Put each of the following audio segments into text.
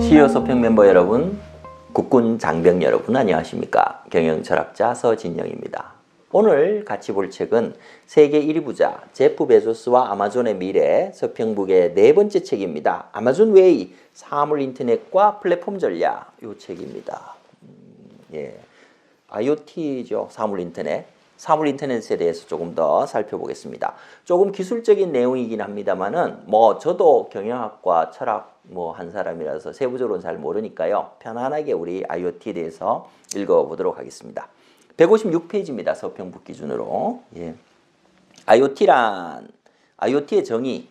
CEO 서평 멤버 여러분, 국군 장병 여러분 안녕하십니까? 경영철학자 서진영입니다. 오늘 같이 볼 책은 세계 1위 부자 제프 베조스와 아마존의 미래 서평북의 네 번째 책입니다. 아마존 웨이 사물 인터넷과 플랫폼 전략 이 책입니다. IoT죠. 사물 인터넷. 사물 인터넷에 대해서 조금 더 살펴보겠습니다. 조금 기술적인 내용이긴 합니다만은 저도 경영학과 철학 한 사람이라서 세부적으로는 잘 모르니까요. 편안하게 우리 IoT에 대해서 읽어보도록 하겠습니다. 156페이지입니다. 서평북 기준으로. IoT의 정의.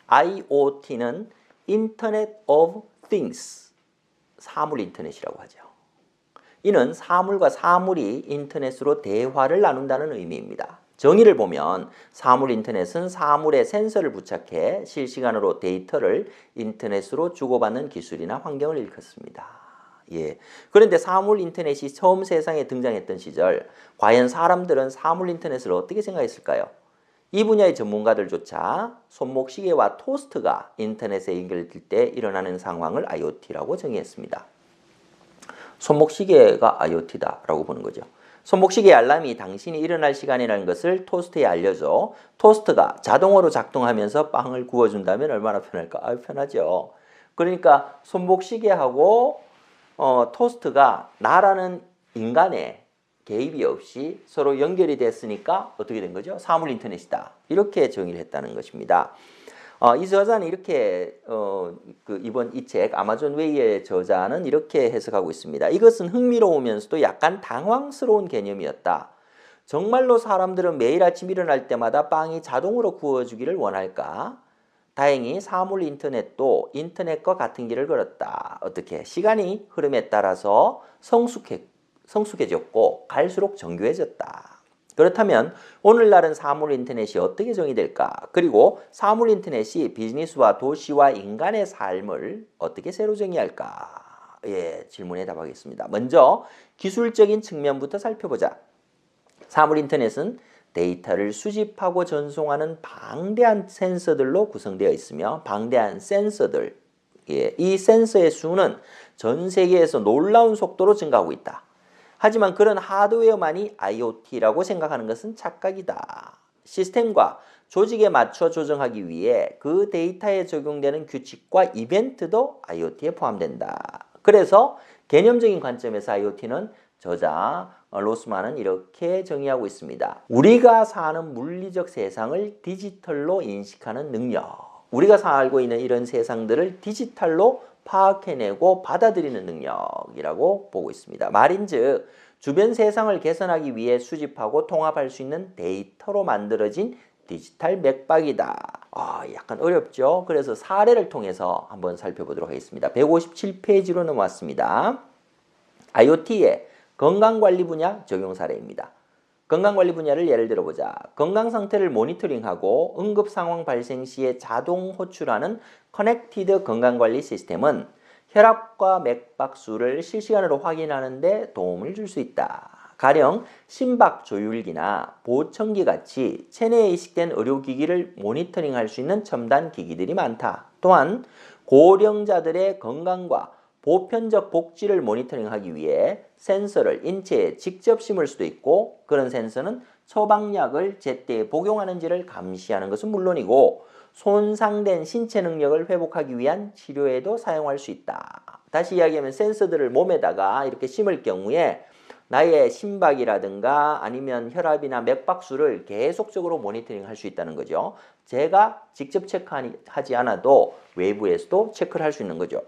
IoT는 Internet of Things. 사물 인터넷이라고 하죠. 이는 사물과 사물이 인터넷으로 대화를 나눈다는 의미입니다. 정의를 보면 사물 인터넷은 사물에 센서를 부착해 실시간으로 데이터를 인터넷으로 주고받는 기술이나 환경을 일컫습니다. 그런데 사물 인터넷이 처음 세상에 등장했던 시절 과연 사람들은 사물 인터넷을 어떻게 생각했을까요? 이 분야의 전문가들조차 손목시계와 토스트가 인터넷에 연결될 때 일어나는 상황을 IoT라고 정의했습니다. 손목시계가 IoT다라고 보는 거죠. 손목시계 알람이 당신이 일어날 시간이라는 것을 토스트에 알려줘. 토스트가 자동으로 작동하면서 빵을 구워준다면 얼마나 편할까? 편하죠. 그러니까 손목시계하고 토스트가 나라는 인간의 개입이 없이 서로 연결이 됐으니까 어떻게 된 거죠? 사물 인터넷이다. 이렇게 정의를 했다는 것입니다. 이 저자는 이렇게 이번 이 책 아마존 웨이의 저자는 이렇게 해석하고 있습니다. 이것은 흥미로우면서도 약간 당황스러운 개념이었다. 정말로 사람들은 매일 아침 일어날 때마다 빵이 자동으로 구워주기를 원할까? 다행히 사물 인터넷도 인터넷과 같은 길을 걸었다. 어떻게? 시간이 흐름에 따라서 성숙해졌고 갈수록 정교해졌다. 그렇다면 오늘날은 사물 인터넷이 어떻게 정의될까? 그리고 사물 인터넷이 비즈니스와 도시와 인간의 삶을 어떻게 새로 정의할까? 질문에 답하겠습니다. 먼저 기술적인 측면부터 살펴보자. 사물 인터넷은 데이터를 수집하고 전송하는 방대한 센서들로 구성되어 있으며 방대한 센서들, 이 센서의 수는 전 세계에서 놀라운 속도로 증가하고 있다. 하지만 그런 하드웨어만이 IoT라고 생각하는 것은 착각이다. 시스템과 조직에 맞춰 조정하기 위해 그 데이터에 적용되는 규칙과 이벤트도 IoT에 포함된다. 그래서 개념적인 관점에서 IoT는 저자 로스만은 이렇게 정의하고 있습니다. 우리가 사는 물리적 세상을 디지털로 인식하는 능력. 우리가 살고 있는 이런 세상들을 디지털로 파악해내고 받아들이는 능력이라고 보고 있습니다. 말인즉 주변 세상을 개선하기 위해 수집하고 통합할 수 있는 데이터로 만들어진 디지털 맥박이다. 약간 어렵죠? 그래서 사례를 통해서 한번 살펴보도록 하겠습니다. 157페이지로 넘어왔습니다. IoT의 건강관리 분야 적용 사례입니다. 건강관리 분야를 예를 들어보자. 건강상태를 모니터링하고 응급상황 발생 시에 자동 호출하는 커넥티드 건강관리 시스템은 혈압과 맥박수를 실시간으로 확인하는 데 도움을 줄 수 있다. 가령 심박 조율기나 보청기 같이 체내에 이식된 의료기기를 모니터링할 수 있는 첨단 기기들이 많다. 또한 고령자들의 건강과 보편적 복지를 모니터링하기 위해 센서를 인체에 직접 심을 수도 있고 그런 센서는 처방약을 제때 복용하는지를 감시하는 것은 물론이고 손상된 신체 능력을 회복하기 위한 치료에도 사용할 수 있다. 다시 이야기하면 센서들을 몸에다가 이렇게 심을 경우에 나의 심박이라든가 아니면 혈압이나 맥박수를 계속적으로 모니터링 할 수 있다는 거죠. 제가 직접 체크하지 않아도 외부에서도 체크를 할 수 있는 거죠.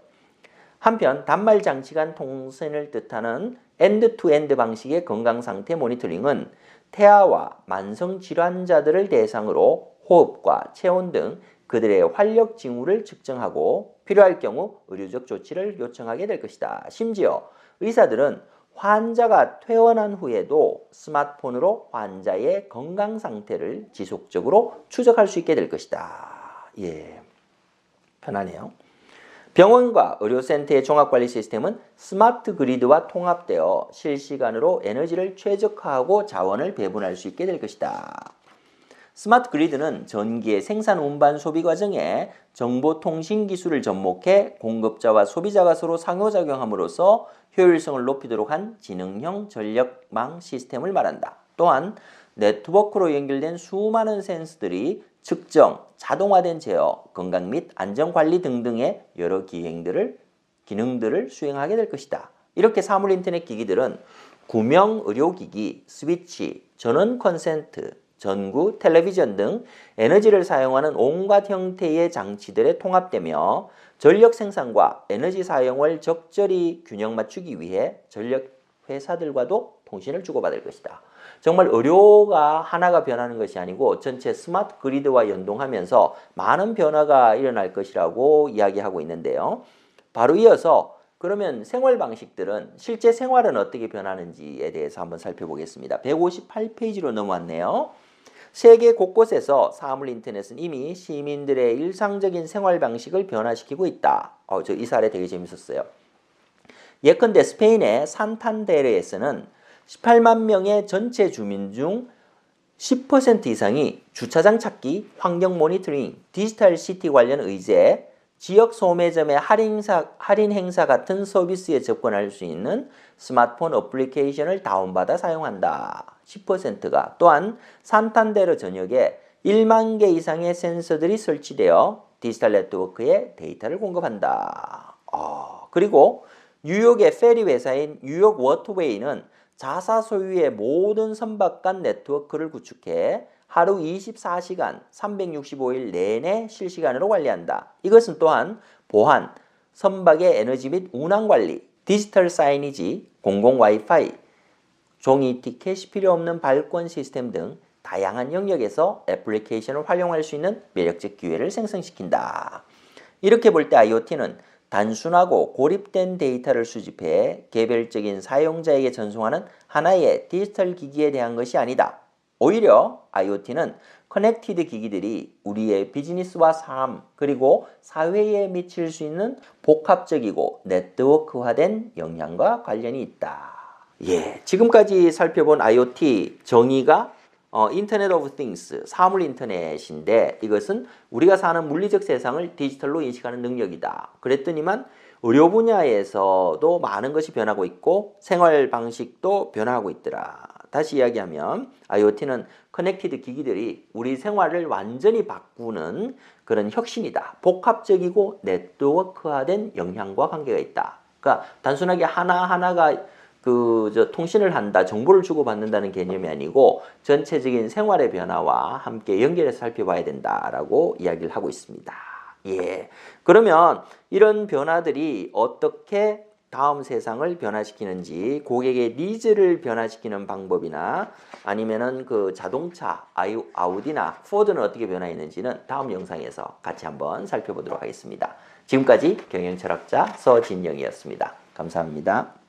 한편 단말 장치간 통신을 뜻하는 엔드-투-엔드 방식의 건강상태 모니터링은 태아와 만성질환자들을 대상으로 호흡과 체온 등 그들의 활력 징후를 측정하고 필요할 경우 의료적 조치를 요청하게 될 것이다. 심지어 의사들은 환자가 퇴원한 후에도 스마트폰으로 환자의 건강 상태를 지속적으로 추적할 수 있게 될 것이다. 편하네요. 병원과 의료센터의 종합관리 시스템은 스마트 그리드와 통합되어 실시간으로 에너지를 최적화하고 자원을 배분할 수 있게 될 것이다. 스마트 그리드는 전기의 생산, 운반, 소비 과정에 정보통신 기술을 접목해 공급자와 소비자가 서로 상호작용함으로써 효율성을 높이도록 한 지능형 전력망 시스템을 말한다. 또한 네트워크로 연결된 수많은 센서들이 측정, 자동화된 제어, 건강 및 안전관리 등등의 여러 기능들을 수행하게 될 것이다. 이렇게 사물 인터넷 기기들은 구명 의료기기, 스위치, 전원 컨센트, 전구, 텔레비전 등 에너지를 사용하는 온갖 형태의 장치들에 통합되며 전력 생산과 에너지 사용을 적절히 균형 맞추기 위해 전력 회사들과도 통신을 주고받을 것이다. 정말 의료가 하나가 변하는 것이 아니고 전체 스마트 그리드와 연동하면서 많은 변화가 일어날 것이라고 이야기하고 있는데요. 바로 이어서 그러면 생활 방식들은 실제 생활은 어떻게 변하는지에 대해서 한번 살펴보겠습니다. 158페이지로 넘어왔네요. 세계 곳곳에서 사물 인터넷은 이미 시민들의 일상적인 생활 방식을 변화시키고 있다. 이 사례 되게 재밌었어요. 예컨대 스페인의 산탄데르에서는 18만 명의 전체 주민 중 10% 이상이 주차장 찾기, 환경 모니터링, 디지털 시티 관련 의제, 지역 소매점의 할인 행사 같은 서비스에 접근할 수 있는 스마트폰 어플리케이션을 다운받아 사용한다. 10%가 또한 산탄데르 전역에 1만 개 이상의 센서들이 설치되어 디지털 네트워크에 데이터를 공급한다. 그리고 뉴욕의 페리 회사인 뉴욕 워터웨이는 자사 소유의 모든 선박 간 네트워크를 구축해 하루 24시간 365일 내내 실시간으로 관리한다. 이것은 또한 보안, 선박의 에너지 및 운항 관리, 디지털 사이니지, 공공 와이파이, 종이 티켓이 필요 없는 발권 시스템 등 다양한 영역에서 애플리케이션을 활용할 수 있는 매력적 기회를 생성시킨다. 이렇게 볼 때 IoT는 단순하고 고립된 데이터를 수집해 개별적인 사용자에게 전송하는 하나의 디지털 기기에 대한 것이 아니다. 오히려 IoT는 커넥티드 기기들이 우리의 비즈니스와 삶 그리고 사회에 미칠 수 있는 복합적이고 네트워크화된 영향과 관련이 있다. 지금까지 살펴본 IoT 정의가 인터넷 오브 띵스, 사물 인터넷인데 이것은 우리가 사는 물리적 세상을 디지털로 인식하는 능력이다. 그랬더니만 의료 분야에서도 많은 것이 변하고 있고 생활 방식도 변화하고 있더라. 다시 이야기하면 IoT는 커넥티드 기기들이 우리 생활을 완전히 바꾸는 그런 혁신이다. 복합적이고 네트워크화된 영향과 관계가 있다. 그러니까 단순하게 하나하나가 통신을 한다, 정보를 주고받는다는 개념이 아니고 전체적인 생활의 변화와 함께 연결해서 살펴봐야 된다라고 이야기를 하고 있습니다. 그러면 이런 변화들이 어떻게 다음 세상을 변화시키는지 고객의 니즈를 변화시키는 방법이나 아니면은 그 자동차 아우디나 포드는 어떻게 변화했는지는 다음 영상에서 같이 한번 살펴보도록 하겠습니다. 지금까지 경영철학자 서진영이었습니다. 감사합니다.